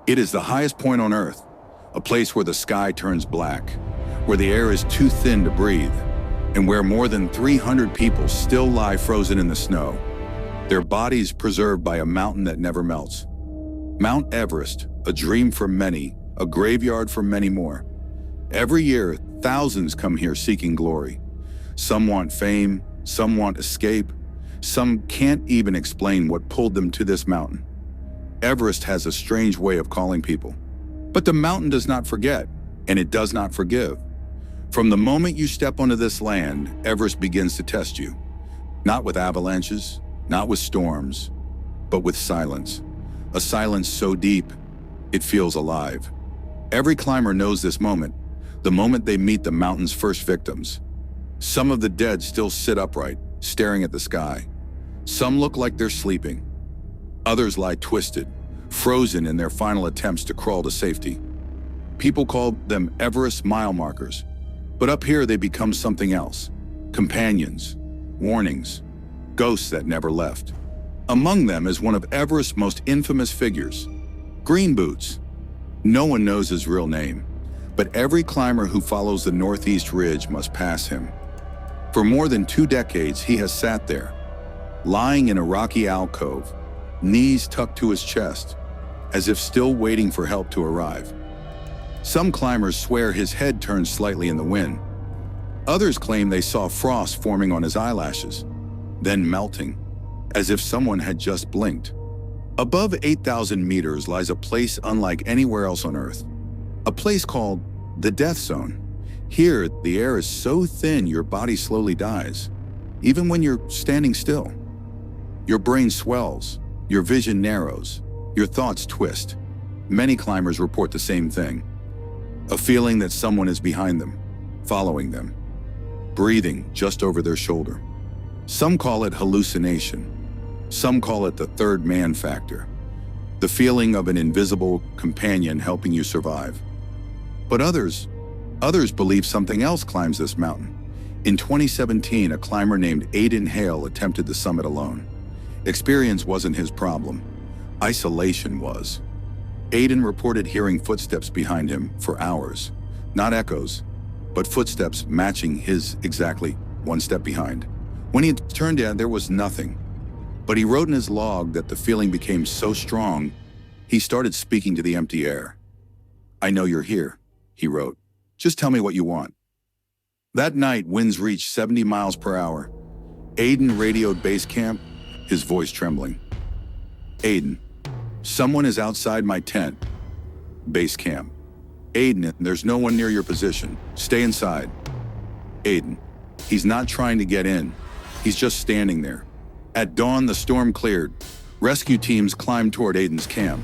It is the highest point on Earth, a place where the sky turns black, where the air is too thin to breathe, and where more than 300 people still lie frozen in the snow, their bodies preserved by a mountain that never melts. Mount Everest, a dream for many, a graveyard for many more. Every year, thousands come here seeking glory. Some want fame, some want escape, some can't even explain what pulled them to this mountain. Everest has a strange way of calling people. But the mountain does not forget, and it does not forgive. From the moment you step onto this land, Everest begins to test you. Not with avalanches, not with storms, but with silence. A silence so deep, it feels alive. Every climber knows this moment, the moment they meet the mountain's first victims. Some of the dead still sit upright, staring at the sky. Some look like they're sleeping. Others lie twisted, frozen in their final attempts to crawl to safety. People call them Everest mile markers, but up here they become something else. Companions, warnings, ghosts that never left. Among them is one of Everest's most infamous figures, Green Boots. No one knows his real name, but every climber who follows the Northeast Ridge must pass him. For more than 2 decades, he has sat there, lying in a rocky alcove, knees tucked to his chest, as if still waiting for help to arrive. Some climbers swear his head turned slightly in the wind. Others claim they saw frost forming on his eyelashes, then melting, as if someone had just blinked. Above 8,000 meters lies a place unlike anywhere else on Earth, a place called the Death Zone. Here, the air is so thin your body slowly dies, even when you're standing still. Your brain swells, your vision narrows, your thoughts twist. Many climbers report the same thing, a feeling that someone is behind them, following them, breathing just over their shoulder. Some call it hallucination. Some call it the third man factor, the feeling of an invisible companion helping you survive. But others believe something else climbs this mountain. In 2017, a climber named Aiden Hale attempted the summit alone. Experience wasn't his problem. Isolation was. Aiden reported hearing footsteps behind him for hours. Not echoes, but footsteps matching his exactly 1 step behind. When he turned in, there was nothing. But he wrote in his log that the feeling became so strong, he started speaking to the empty air. "I know you're here," he wrote. "Just tell me what you want." That night, winds reached 70 miles per hour. Aiden radioed base camp, his voice trembling. "Aiden, someone is outside my tent." Base camp. "Aiden, there's no one near your position. Stay inside." "Aiden, he's not trying to get in. He's just standing there." At dawn, the storm cleared. Rescue teams climbed toward Aiden's camp.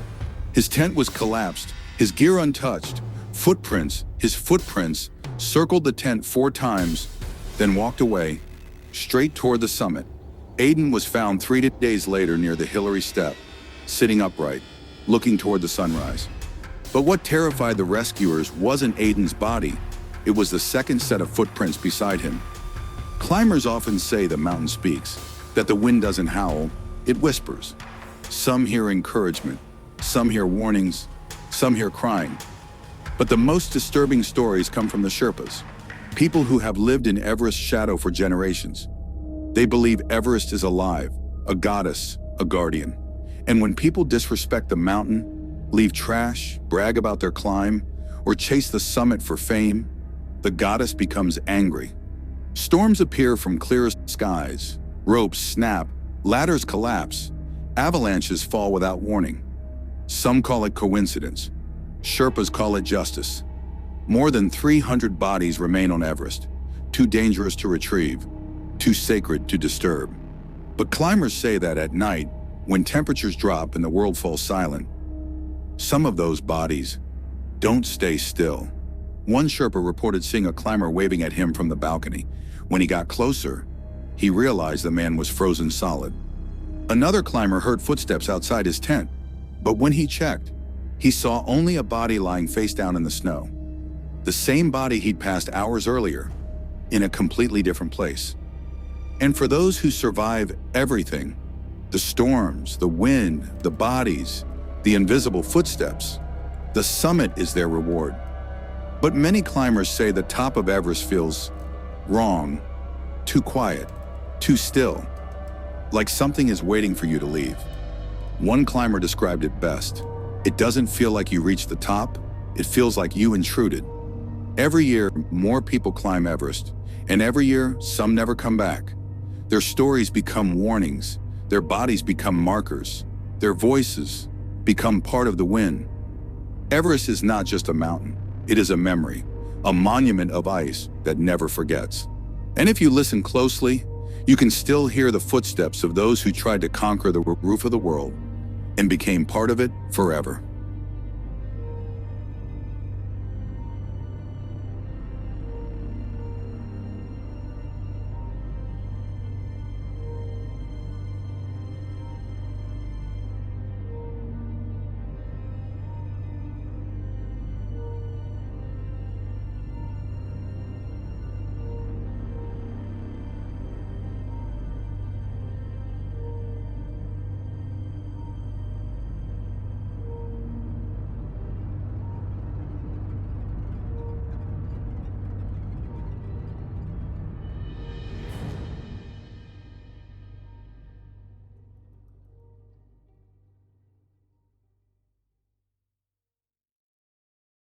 His tent was collapsed, his gear untouched. His footprints circled the tent 4 times, then walked away, straight toward the summit. Aiden was found 3 days later near the Hillary Step, sitting upright, looking toward the sunrise. But what terrified the rescuers wasn't Aiden's body, it was the second set of footprints beside him. Climbers often say the mountain speaks, that the wind doesn't howl, it whispers. Some hear encouragement, some hear warnings, some hear crying. But the most disturbing stories come from the Sherpas, people who have lived in Everest's shadow for generations. They believe Everest is alive, a goddess, a guardian. And when people disrespect the mountain, leave trash, brag about their climb, or chase the summit for fame, the goddess becomes angry. Storms appear from clear skies, ropes snap, ladders collapse, avalanches fall without warning. Some call it coincidence. Sherpas call it justice. More than 300 bodies remain on Everest, too dangerous to retrieve, too sacred to disturb. But climbers say that at night, when temperatures drop and the world falls silent, some of those bodies don't stay still. One Sherpa reported seeing a climber waving at him from the balcony. When he got closer, he realized the man was frozen solid. Another climber heard footsteps outside his tent, but when he checked, he saw only a body lying face down in the snow. The same body he'd passed hours earlier, in a completely different place. And for those who survive everything, the storms, the wind, the bodies, the invisible footsteps, The summit is their reward. But many climbers say the top of Everest feels wrong, too quiet, too still, like something is waiting for you to leave. One climber described it best. It doesn't feel like you reached the top, it feels like you intruded. Every year, more people climb Everest, and every year, some never come back. Their stories become warnings, their bodies become markers, their voices become part of the win. Everest is not just a mountain, it is a memory, a monument of ice that never forgets. And if you listen closely, you can still hear the footsteps of those who tried to conquer the roof of the world and became part of it forever.